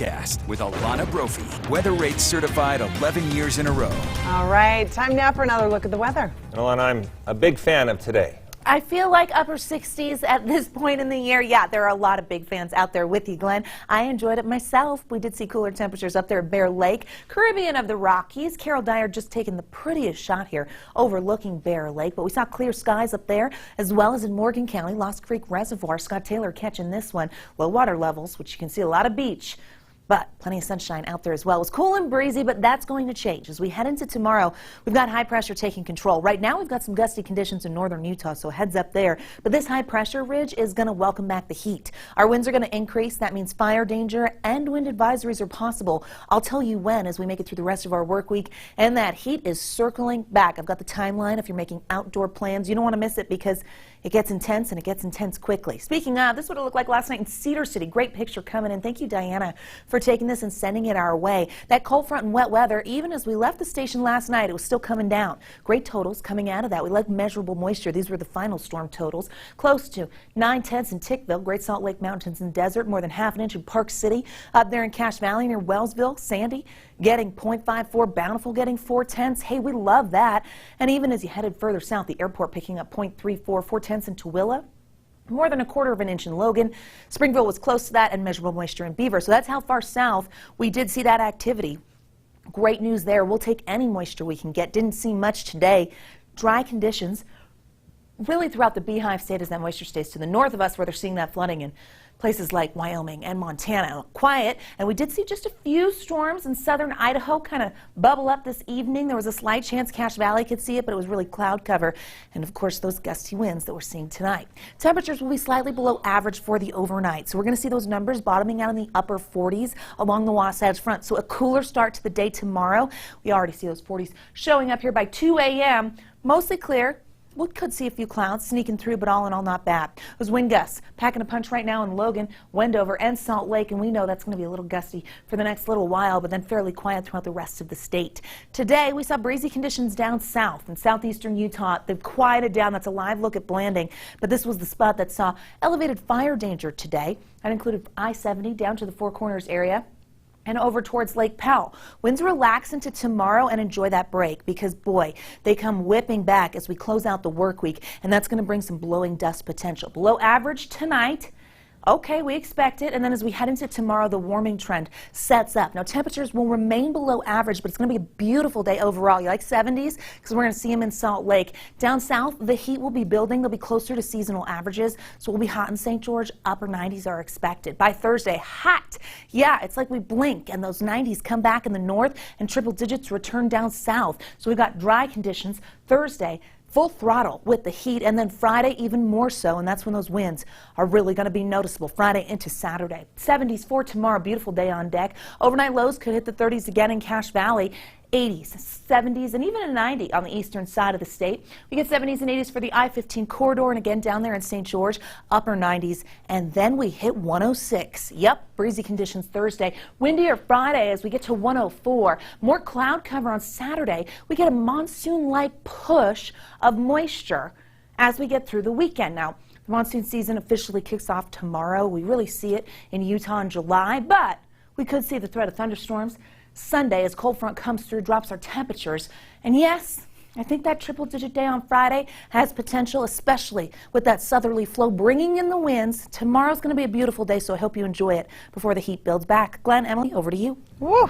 forecast with Alana Brophy. Weather rates certified 11 years in a row. All right, time now for another look at the weather. Alana, I'm a big fan of today. I feel like upper 60s at this point in the year. Yeah, there are a lot of big fans out there with you, Glenn. I enjoyed it myself. We did see cooler temperatures up there at Bear Lake, Caribbean of the Rockies. Carol Dyer just taking the prettiest shot here overlooking Bear Lake. But we saw clear skies up there as well as in Morgan County, Lost Creek Reservoir. Scott Taylor catching this one. Low water levels, which you can see a lot of beach. But plenty of sunshine out there as well. It was cool and breezy, but that's going to change. As we head into tomorrow, we've got high pressure taking control. Right now, we've got some gusty conditions in northern Utah, so heads up there. But this high pressure ridge is going to welcome back the heat. Our winds are going to increase. That means fire danger and wind advisories are possible. I'll tell you when as we make it through the rest of our work week. And that heat is circling back. I've got the timeline if you're making outdoor plans. You don't want to miss it because it gets intense, and it gets intense quickly. Speaking of, this is what it looked like last night in Cedar City. Great picture coming in. Thank you, Diana, for taking this and sending it our way. That cold front and wet weather, even as we left the station last night, it was still coming down. Great totals coming out of that. We like measurable moisture. These were the final storm totals. Close to 9/10 in Tickville, Great Salt Lake Mountains and Desert, more than half an inch in Park City. Up there in Cache Valley near Wellsville, Sandy getting 0.54, Bountiful getting 4/10. Hey, we love that. And even as you headed further south, the airport picking up 0.34, 4/10 in Tooele. More than 1/4 of an inch in Logan. Springville was close to that, and measurable moisture in Beaver. So that's how far south we did see that activity. Great news there. We'll take any moisture we can get. Didn't see much today. Dry conditions really throughout the Beehive State as that moisture stays to the north of us, where they're seeing that flooding in places like Wyoming and Montana. Quiet, and we did see just a few storms in southern Idaho kind of bubble up this evening. There was a slight chance Cache Valley could see it, but it was really cloud cover. And of course, those gusty winds that we're seeing tonight. Temperatures will be slightly below average for the overnight. So we're going to see those numbers bottoming out in the upper 40s along the Wasatch Front. So a cooler start to the day tomorrow. We already see those 40s showing up here by 2 a.m. Mostly clear. We could see a few clouds sneaking through, but all in all, not bad. Those wind gusts packing a punch right now in Logan, Wendover, and Salt Lake, and we know that's going to be a little gusty for the next little while, but then fairly quiet throughout the rest of the state. Today, we saw breezy conditions down south in southeastern Utah. They've quieted down. That's a live look at Blanding, but this was the spot that saw elevated fire danger today. That included I-70 down to the Four Corners area and over towards Lake Powell. Winds relax into tomorrow, and enjoy that break because, boy, they come whipping back as we close out the work week, and that's going to bring some blowing dust potential. Below average tonight. Okay, we expect it, and then as we head into tomorrow, the warming trend sets up. Now, temperatures will remain below average, but it's going to be a beautiful day overall. You like 70s? Because we're going to see them in Salt Lake. Down south, the heat will be building. They'll be closer to seasonal averages, so we'll be hot in St. George. Upper 90s are expected. By Thursday, hot. Yeah, it's like we blink, and those 90s come back in the north, and triple digits return down south. So we've got dry conditions Thursday. Full throttle with the heat, and then Friday even more so, and that's when those winds are really going to be noticeable Friday into Saturday. 70s for tomorrow, beautiful day on deck. Overnight lows could hit the 30s again in Cache Valley. 80s, 70s, and even a 90 on the eastern side of the state. We get 70s and 80s for the I-15 corridor, and again down there in St. George, upper 90s, and then we hit 106. Yep, breezy conditions Thursday. Windier Friday as we get to 104. More cloud cover on Saturday. We get a monsoon-like push of moisture as we get through the weekend. Now, the monsoon season officially kicks off tomorrow. We really see it in Utah in July, but we could see the threat of thunderstorms Sunday as cold front comes through, drops our temperatures. And yes, I think that triple-digit day on Friday has potential, especially with that southerly flow bringing in the winds. Tomorrow's going to be a beautiful day, so I hope you enjoy it before the heat builds back. Glenn, Emily, over to you. Woo.